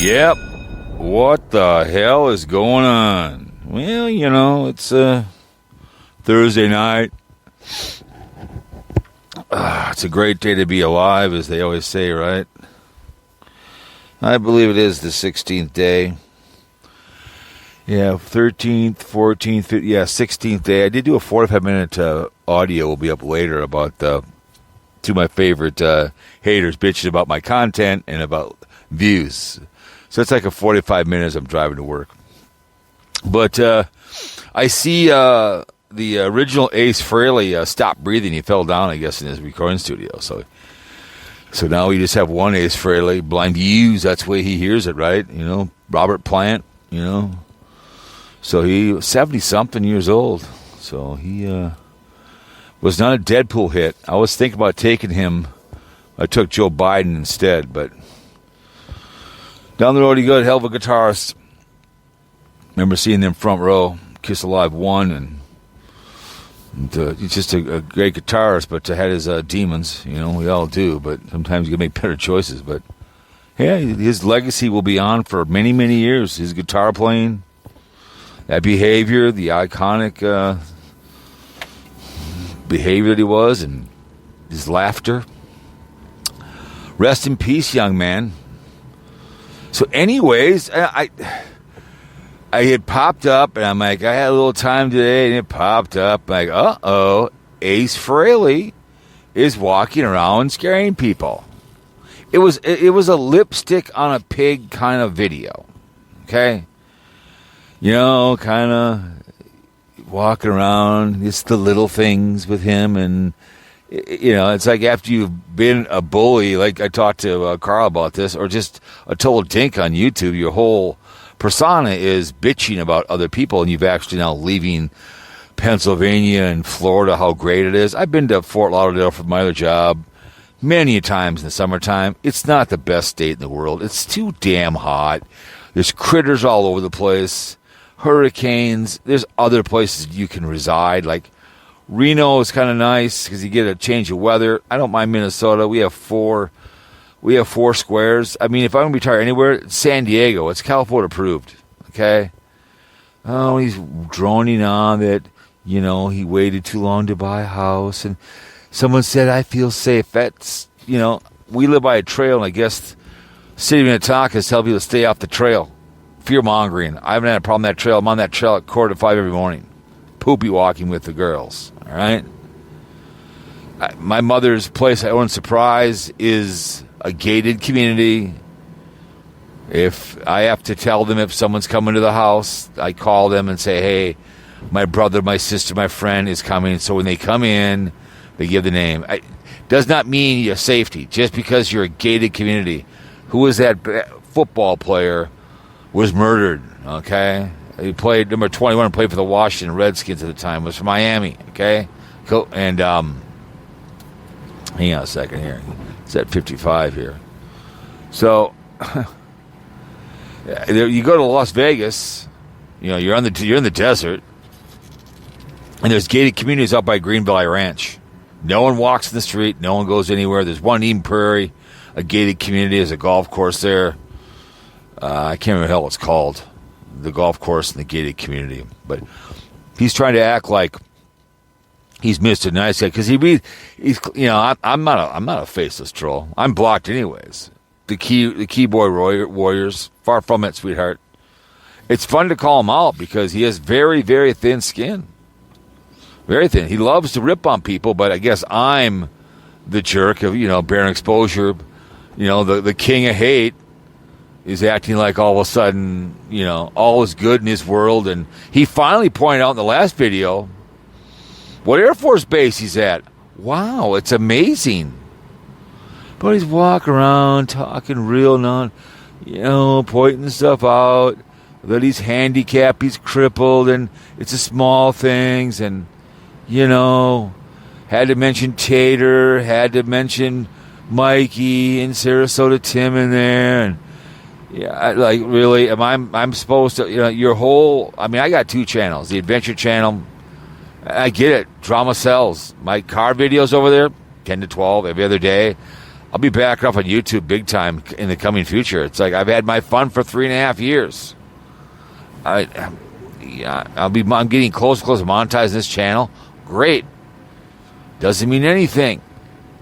Yep. What the hell is going on? Well, you know, it's Thursday night. It's a great day to be alive, as they always say, right? I believe it is the 16th day. Yeah, 13th, 14th, 15th, yeah, 16th day. I did do a 45-minute audio. Will be up later about two of my favorite haters bitching about my content and about views. So it's like a 45 minutes I'm driving to work. But I see the original Ace Frehley stopped breathing. He fell down, I guess, in his recording studio. So now we just have one Ace Frehley. BlindViews, that's the way he hears it, right? You know, Robert Plant, you know. So he was 70-something years old. So he was not a Deadpool hit. I was thinking about taking him. I took Joe Biden instead, but down the road he got hell of a guitarist. Remember seeing them front row, Kiss Alive 1, and he's just a great guitarist, but had his demons, you know, we all do, but sometimes you can make better choices. But yeah, his legacy will be on for many, many years. His guitar playing, that behavior, the iconic behavior that he was, and his laughter. Rest in peace, young man. So anyways, I had popped up, and I'm like, I had a little time today, and it popped up. I'm like, uh-oh, Ace Frehley is walking around scaring people. It was a lipstick on a pig kind of video, okay? You know, kind of walking around, it's the little things with him, and, you know, it's like after you've been a bully, like I talked to Carl about this, or just a total dink on YouTube, your whole persona is bitching about other people, and you've actually now leaving Pennsylvania and Florida, how great it is. I've been to Fort Lauderdale for my other job many times in the summertime. It's not the best state in the world. It's too damn hot. There's critters all over the place, hurricanes. There's other places you can reside, like Reno is kind of nice because you get a change of weather. I don't mind Minnesota. We have four squares. I mean, if I'm going to retire anywhere, it's San Diego. It's Cowpote approved. Okay? Oh, he's droning on that, you know, he waited too long to buy a house. And someone said, I feel safe. That's, you know, we live by a trail, and I guess City of Minnetonka is telling people to stay off the trail. Fear-mongering. I haven't had a problem with that trail. I'm on that trail at 4:45 every morning. Poopy walking with the girls. All right? My mother's place, I own Surprise, is a gated community. If I have to tell them if someone's coming to the house, I call them and say, hey, my brother, my sister, my friend is coming. So when they come in, they give the name. Does not mean your safety. Just because you're a gated community. Who was that football player was murdered, okay? He played number 21, played for the Washington Redskins at the time. Was from Miami, okay? Cool. And hang on a second here. It's at 55 here. So you go to Las Vegas. You know, you're in the desert, and there's gated communities out by Greenville Ranch. No one walks in the street. No one goes anywhere. There's one Eden Prairie, a gated community. There's a golf course there. I can't remember what it's called. The golf course in the gated community. But he's trying to act like he's Mr. Nice Guy because he's, you know, I'm not a faceless troll. I'm blocked anyways. The keyboard warriors, far from it, sweetheart. It's fun to call him out because he has very, very thin skin. Very thin. He loves to rip on people, but I guess I'm the jerk of, you know, bearing exposure. You know, the king of hate is acting like all of a sudden, you know, all is good in his world. And he finally pointed out in the last video what Air Force base he's at. Wow, it's amazing. But he's walking around talking real pointing stuff out, that he's handicapped, he's crippled, and it's the small things. And, you know, had to mention Tater, had to mention Mikey and Sarasota Tim in there. And, yeah, like, really, I'm supposed to, you know, your whole, I mean, I got two channels, the Adventure Channel. I get it. Drama sells. My car videos over there, 10 to 12 every other day. I'll be back up on YouTube big time in the coming future. It's like I've had my fun for 3.5 years. I'm getting close to monetizing this channel. Great. Doesn't mean anything.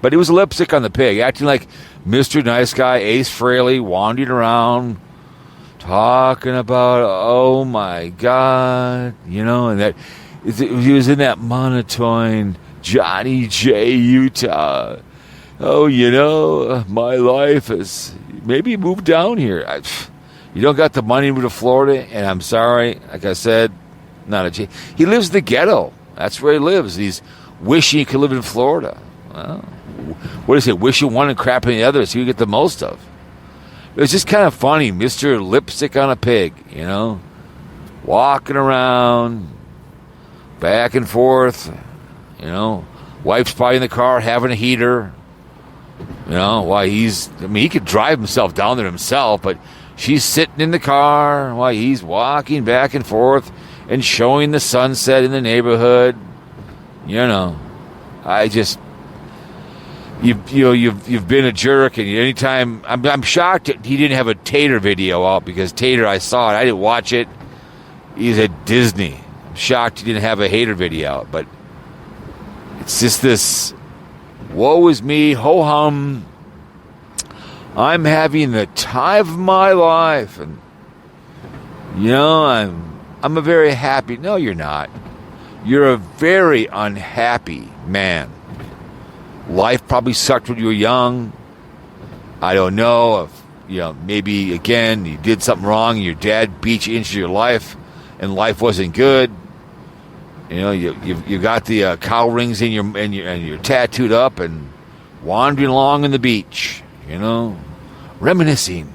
But it was lipstick on the pig, acting like Mr. Nice Guy, Ace Frehley, wandering around, talking about, oh my God, and that he was in that monotone Johnny J. Utah. Oh, my life is maybe move down here. You don't got the money to move to Florida, and I'm sorry, like I said, not a J. He lives in the ghetto. That's where he lives. He's wishing he could live in Florida. Well, what is it? Wishing one and crapping the other so you get the most of. It was just kind of funny, Mr. Lipstick on a Pig, walking around, back and forth, wife's probably in the car having a heater, while he could drive himself down there himself, but she's sitting in the car while he's walking back and forth and showing the sunset in the neighborhood. You've been a jerk, and anytime I'm shocked that he didn't have a Tater video out, because Tater, I saw it, I didn't watch it. He's at Disney. I'm shocked he didn't have a hater video out, but it's just this woe is me, ho hum. I'm having the time of my life, and I'm a very happy. No, you're not. You're a very unhappy man. Life probably sucked when you were young. I don't know if, maybe, again, you did something wrong and your dad beat you into your life and life wasn't good. You got the cow rings in and you're tattooed up and wandering along in the beach, reminiscing.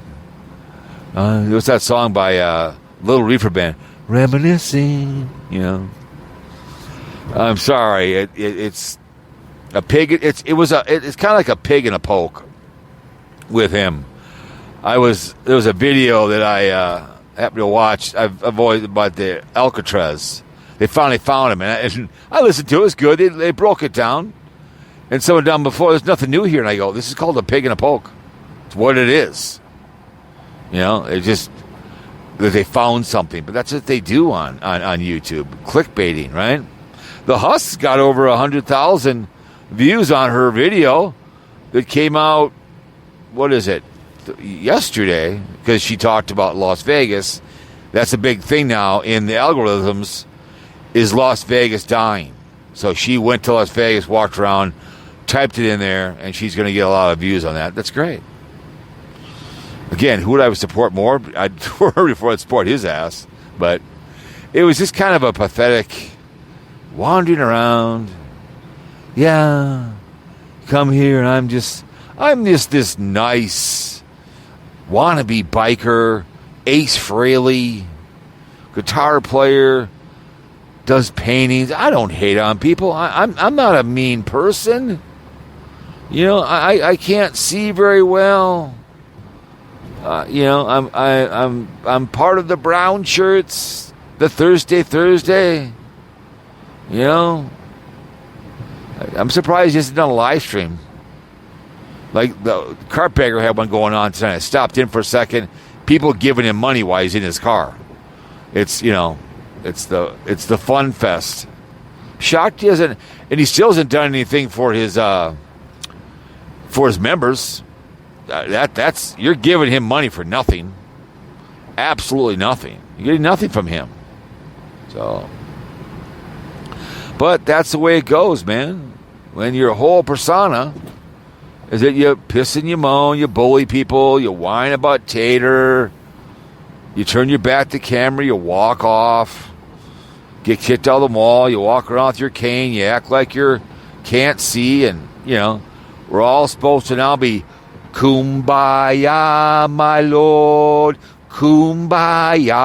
What's that song by Little Reefer Band? Reminiscing, I'm sorry. It's a pig. It's kind of like a pig in a poke with him. There was a video that I happened to watch. I've always about the Alcatraz. They finally found him, and I listened to it. It's good. They broke it down, and someone down before. There's nothing new here, and I go, this is called a pig in a poke. It's what it is. It just that they found something, but that's what they do on YouTube, clickbaiting, right? The Huss got over 100,000 views on her video that came out, what is it, yesterday, because she talked about Las Vegas. That's a big thing now in the algorithms, is Las Vegas dying. So she went to Las Vegas, walked around, typed it in there, and she's going to get a lot of views on that. That's great. Again, who would I support more? I'd before I'd support his ass. But it was just kind of a pathetic wandering around. Yeah, come here, and I'm just this nice wannabe biker, Ace Frehley, guitar player, does paintings. I don't hate on people. I'm not a mean person. I can't see very well. I'm part of the brown shirts, the Thursday. I'm surprised he hasn't done a live stream. Like the Cartbagger had one going on tonight. I stopped in for a second. People giving him money while he's in his car. It's the fun fest. Shocked he hasn't, and he still hasn't done anything for his members. That's you're giving him money for nothing. Absolutely nothing. You're getting nothing from him. So, but that's the way it goes, man. When your whole persona is that you piss and you moan, you bully people, you whine about Tater, you turn your back to the camera, you walk off, get kicked out of the mall, you walk around with your cane, you act like you can't see, and we're all supposed to now be Kumbaya, my Lord, Kumbaya.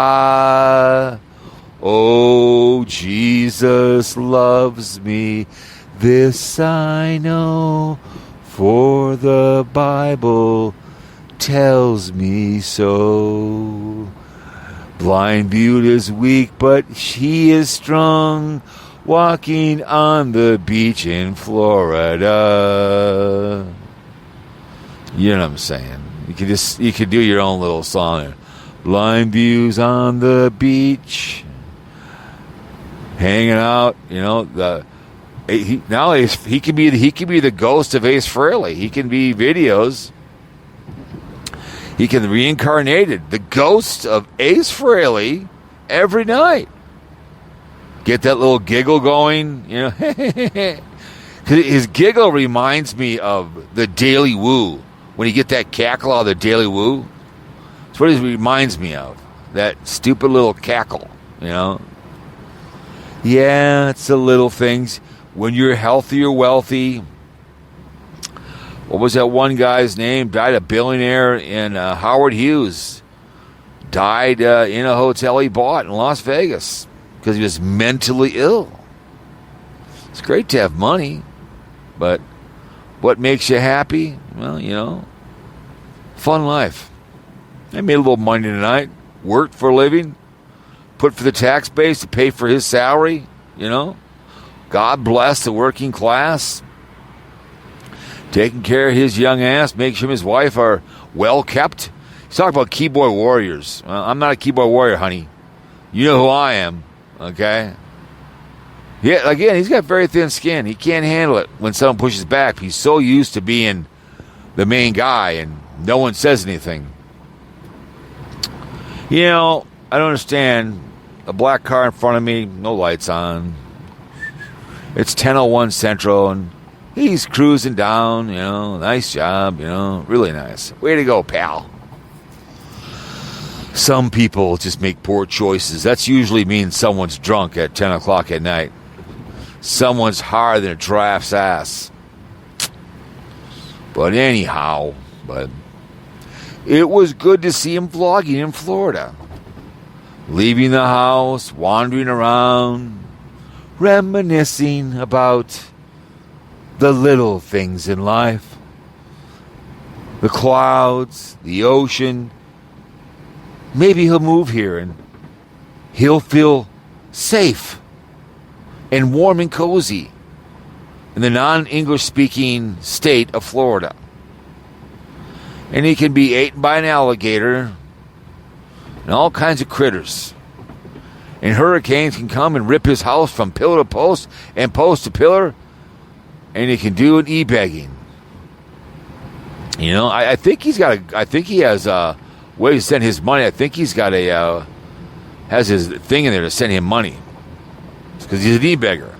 Oh, Jesus loves me, this I know, for the Bible tells me so. BlindViews is weak, but she is strong, walking on the beach in Florida. You know what I'm saying? You could do your own little song there. Blind views on the beach, hanging out. He can be the ghost of Ace Frehley. He can be videos. He can reincarnated the ghost of Ace Frehley every night. Get that little giggle going, His giggle reminds me of the Daily Woo. When you get that cackle out of the Daily Woo, that's what it reminds me of. That stupid little cackle, Yeah, it's the little things. When you're healthy or wealthy. What was that one guy's name? Died a billionaire in Howard Hughes. Died in a hotel he bought in Las Vegas because he was mentally ill. It's great to have money, but what makes you happy? Well, fun life. I made a little money tonight. Worked for a living. Put for the tax base to pay for his salary. God bless the working class. Taking care of his young ass. Make sure his wife are well kept. He's talking about keyboard warriors. Well, I'm not a keyboard warrior, honey. You know who I am, okay? Yeah, again, he's got very thin skin. He can't handle it when someone pushes back. He's so used to being the main guy and no one says anything. I don't understand. A black car in front of me, no lights on. It's 10:01 Central, and he's cruising down, nice job, really nice. Way to go, pal. Some people just make poor choices. That's usually means someone's drunk at 10 o'clock at night. Someone's harder than a giraffe's ass. But anyhow, it was good to see him vlogging in Florida. Leaving the house, wandering around, reminiscing about the little things in life. The clouds, the ocean. Maybe he'll move here and he'll feel safe and warm and cozy in the non-English speaking state of Florida. And he can be eaten by an alligator and all kinds of critters. And hurricanes can come and rip his house from pillar to post and post to pillar. And he can do an e-begging. I think he has a way to send his money. I think he's got has his thing in there to send him money. Because he's an e-beggar.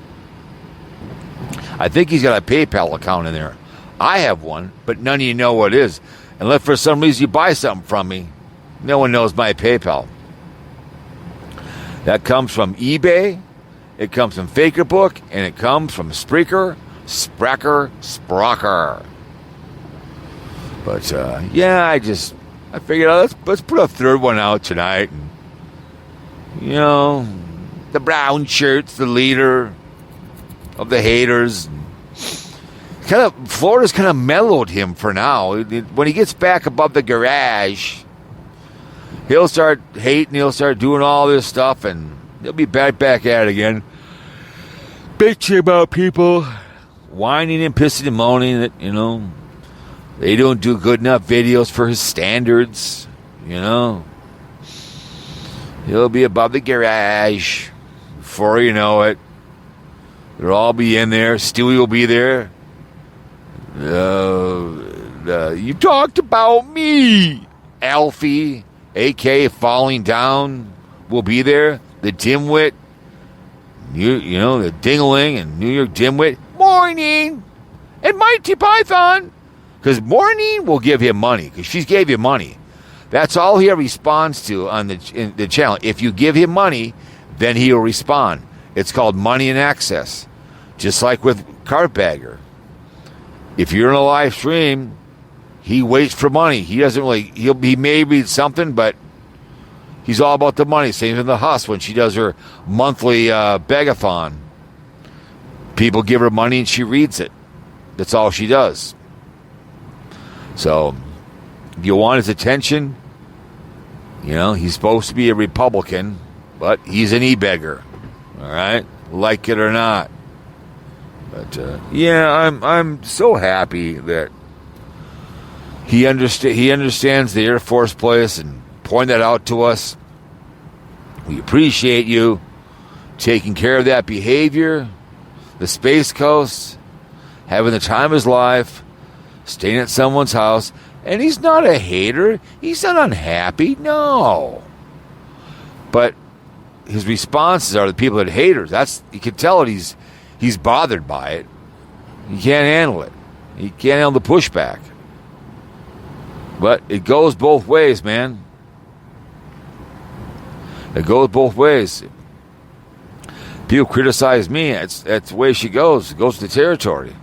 I think he's got a PayPal account in there. I have one, but none of you know what it is. Unless for some reason you buy something from me, no one knows my PayPal. That comes from eBay, it comes from FakerBook, and it comes from Spreaker. But, I figured let's put a third one out tonight. And, the brown shirt's the leader of the haters. Florida's kind of mellowed him for now. When he gets back above the garage, he'll start hating, he'll start doing all this stuff, and he'll be back at it again. Bitching about people, whining and pissing and moaning that, they don't do good enough videos for his standards, He'll be above the garage before you know it. They'll all be in there. Stewie will be there. You talked about me. Alfie, a.k.a. Falling Down, will be there. The dimwit, the Dingling and New York dimwit. Morning! And Mighty Python. Because Morning will give him money. Because she gave him money. That's all he responds to on the channel. If you give him money, then he'll respond. It's called money in access. Just like with Cartbagger. If you're in a live stream, he waits for money. He doesn't really, he may read something, but he's all about the money. Same with the Huss when she does her monthly begathon. People give her money and she reads it. That's all she does. So, if you want his attention, he's supposed to be a Republican, but he's an e-beggar. All right? Like it or not. But, I'm so happy that He understands the Air Force place and pointed that out to us. We appreciate you taking care of that behavior, the Space Coast, having the time of his life, staying at someone's house. And he's not a hater. He's not unhappy. No. But his responses are the people that are haters. You can tell that he's bothered by it. He can't handle it. He can't handle the pushback. But it goes both ways, man. It goes both ways. People criticize me. That's the way she goes. It goes to the territory.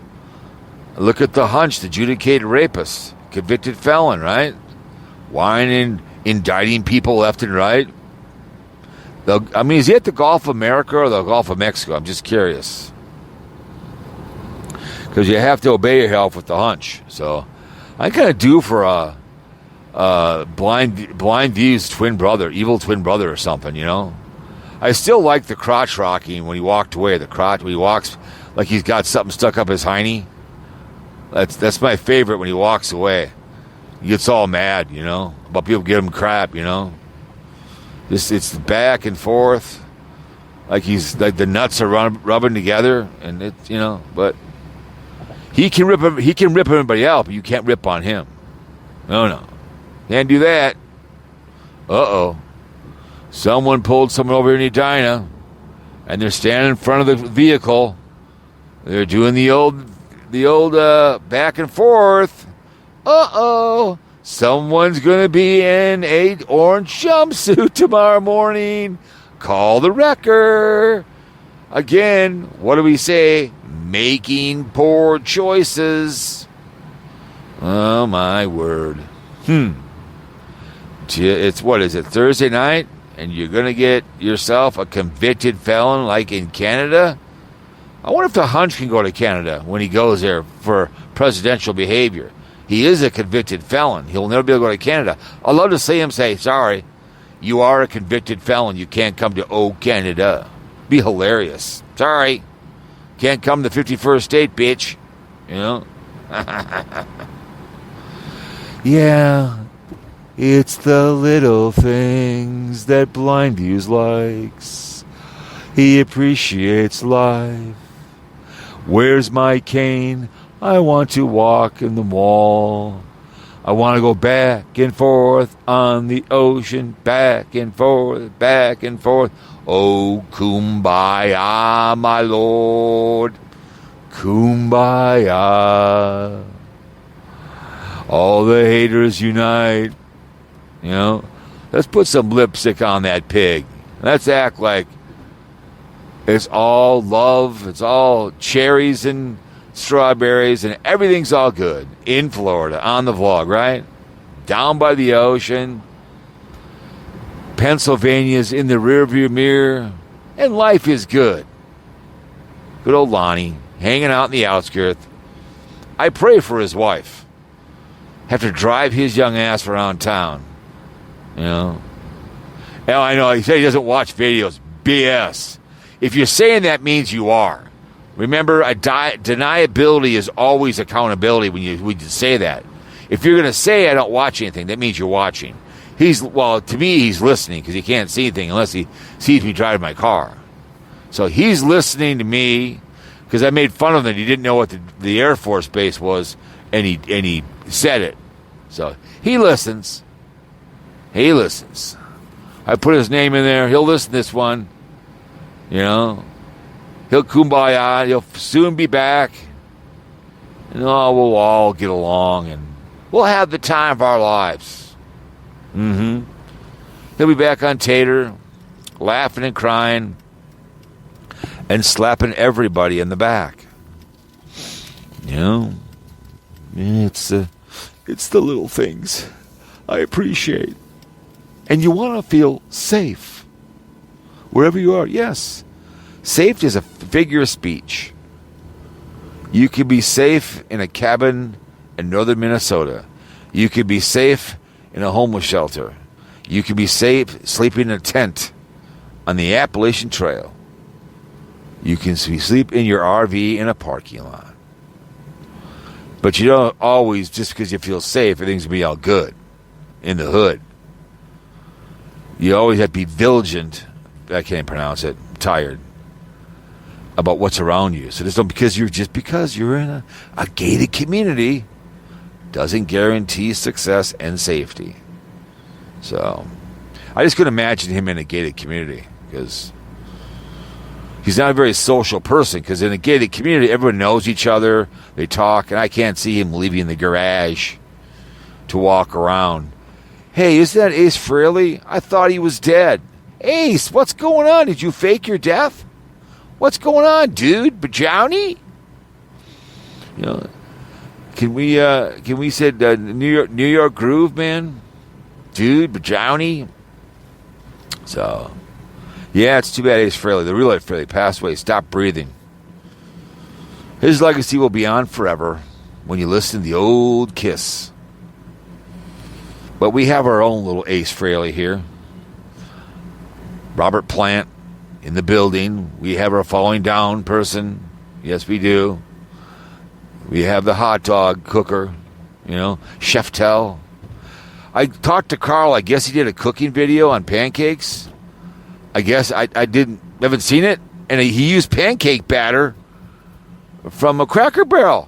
Look at the hunch, the adjudicated rapist, convicted felon, right? Whining, indicting people left and right. Is he at the Gulf of America or the Gulf of Mexico? I'm just curious. Because you have to obey your health with the hunch. So I kind of do for a BlindViews twin brother, evil twin brother or something, you know? I still like the crotch rocking when he walked away. The crotch, when he walks like he's got something stuck up his hiney. That's my favorite when he walks away. He gets all mad, you know, about people give him crap, you know. It's back and forth, like the nuts are rubbing together, and it, you know. But he can rip everybody out, but you can't rip on him. No, can't do that. Someone pulled someone over in Edina, and they're standing in front of the vehicle. They're doing the old back and forth. Someone's going to be in a orange jumpsuit tomorrow morning. Call the wrecker. Again, what do we say? Making poor choices. Oh, my word. It's, what is it, Thursday night? And you're going to get yourself a convicted felon like in Canada? I wonder if the hunch can go to Canada when he goes there for presidential behavior. He is a convicted felon. He'll never be able to go to Canada. I'd love to see him say, sorry, you are a convicted felon. You can't come to Canada. Be hilarious. Sorry. Can't come to the 51st state, bitch. You know? Yeah. It's the little things that BlindViews likes. He appreciates life. Where's my cane? I want to walk in the mall. I want to go back and forth on the ocean, back and forth, back and forth. Oh, kumbaya, my lord. Kumbaya. All the haters unite. You know, let's put some lipstick on that pig. Let's act like it's all love. It's all cherries and strawberries and everything's all good in Florida on the vlog, right? Down by the ocean. Pennsylvania's in the rearview mirror. And life is good. Good old Lonnie hanging out in the outskirts. I pray for his wife. Have to drive his young ass around town. You know? Now, I know he said he doesn't watch videos. BS. If you're saying that means you are. Remember, deniability is always accountability when you say that. If you're going to say I don't watch anything, that means you're watching. To me, he's listening because he can't see anything unless he sees me driving my car. So he's listening to me because I made fun of him that he didn't know what the Air Force base was, and he said it. So he listens. He listens. I put his name in there. He'll listen to this one. You know, he'll kumbaya. He'll soon be back. And we'll all get along, and we'll have the time of our lives. He'll be back on Tater, laughing and crying, and slapping everybody in the back. You know, it's the little things I appreciate. And you want to feel safe. Wherever you are, yes. Safety is a figure of speech. You could be safe in a cabin in northern Minnesota. You could be safe in a homeless shelter. You could be safe sleeping in a tent on the Appalachian Trail. You can sleep in your RV in a parking lot. But you don't always, just because you feel safe, everything's going to be all good in the hood. You always have to be vigilant. I can't pronounce it. I'm tired. About what's around you. So just don't, because you're in a gated community doesn't guarantee success and safety. So I just couldn't imagine him in a gated community, because he's not a very social person, because in a gated community, everyone knows each other, they talk, and I can't see him leaving the garage to walk around. Hey, is that Ace Frehley? I thought he was dead. Ace, what's going on? Did you fake your death? What's going on, dude? Bajowny? You know, can we say New York Groove, man? Dude, Bajowny? So, yeah, it's too bad Ace Frehley, the real Ace Frehley, passed away. Stopped breathing. His legacy will be on forever when you listen to the old Kiss. But we have our own little Ace Frehley here. Robert Plant in the building. We have our falling down person. Yes, we do. We have the hot dog cooker, Chef Tell. I talked to Carl. I guess he did a cooking video on pancakes. I guess I haven't seen it. And he used pancake batter from a Cracker Barrel.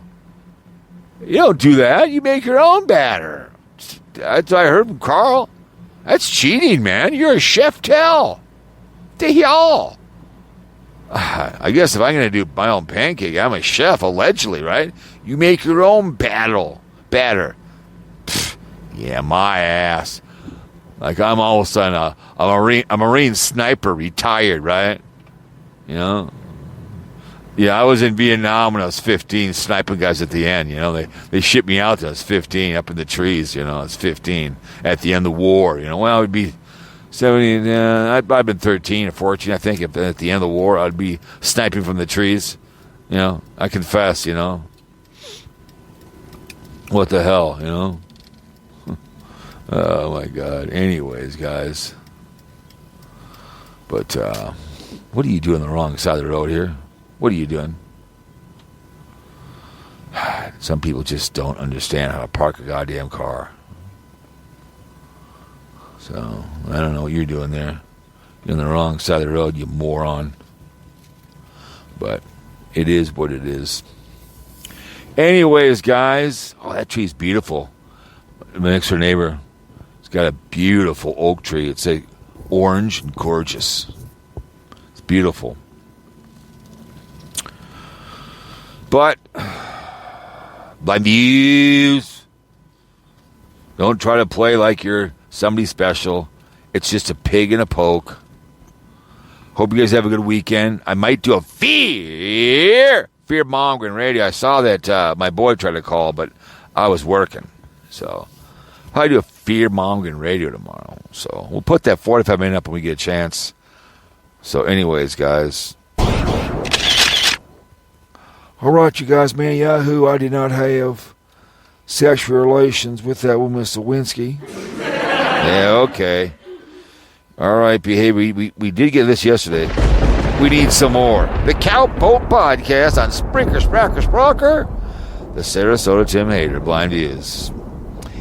You don't do that. You make your own batter. That's what I heard from Carl. That's cheating, man. You're a Chef Tell. The hell? I guess if I'm going to do my own pancake, I'm a chef, allegedly, right? You make your own batter. Pfft, yeah, my ass. Like I'm all of a sudden a Marine sniper, retired, right? Yeah, I was in Vietnam when I was 15, sniping guys at the end. They shipped me out till I was 15, up in the trees. I was 15 at the end of the war. Well, I would be 70. I've been 13 or 14, I think. At the end of the war, I'd be sniping from the trees. I confess. What the hell? Oh my God. Anyways, guys. But what are you doing on the wrong side of the road here? What are you doing? Some people just don't understand how to park a goddamn car. So, I don't know what you're doing there. You're on the wrong side of the road, you moron. But it is what it is. Anyways, guys. Oh, that tree's beautiful. My next door neighbor, it's got a beautiful oak tree. It's orange and gorgeous. It's beautiful. But BlindViews, don't try to play like you're somebody special. It's just a pig and a poke. Hope you guys have a good weekend. I might do a fear-mongering radio. I saw that my boy tried to call, but I was working. So I'll do a fear-mongering radio tomorrow. So we'll put that 45 minute up when we get a chance. So anyways, guys. All right, you guys, man, Yahoo, I did not have sexual relations with that woman, Miss Lewinsky. Yeah, okay. All right, behave. We did get this yesterday. We need some more. The Cowpote Podcast on Spreaker. The Sarasota Tim Hater, BlindViews.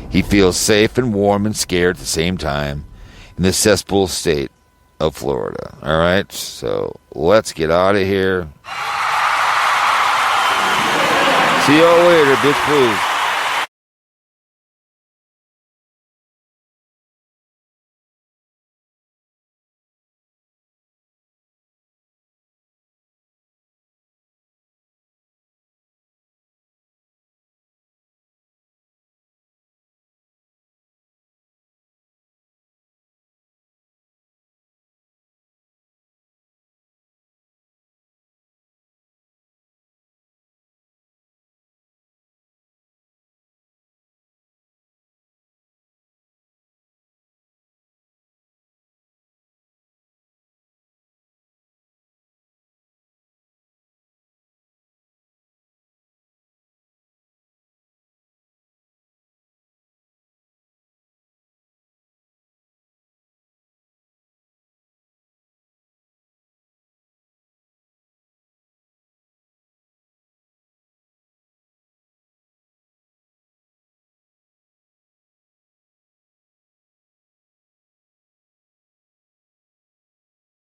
He feels safe and warm and scared at the same time in the cesspool state of Florida. All right, so let's get out of here. See y'all later, bitch, please.